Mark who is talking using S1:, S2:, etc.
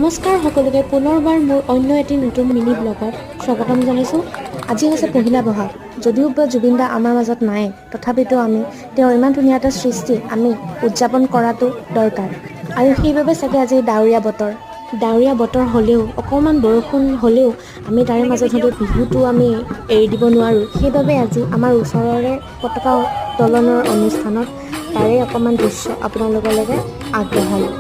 S1: নমস্কাৰ সকলোকে পুনৰবাৰ মোৰ অন্য এটি নতুন মিনি ব্লগত স্বাগতম জনাইছোঁ। আজি হৈছে পহিলা বহাগ। যদিও বা জুবিন দা আমাৰ মাজত নাই, তথাপিতো আমি তেওঁৰ ইমান ধুনীয়া এটা সৃষ্টি আমি উদযাপন কৰাটো দৰকাৰ। আৰু সেইবাবে চাগে আজি ডাৱৰীয়া বতৰ হ'লেও অকণমান বৰষুণ হ'লেও আমি তাৰে মাজত হ'লেও বিহুটো আমি এৰি দিব নোৱাৰোঁ। সেইবাবে আজি আমাৰ ওচৰৰে পতাকা উত্তোলনৰ অনুষ্ঠানত তাৰে অকণমান দৃশ্য আপোনালোকৰ লগত আগবঢ়ালোঁ।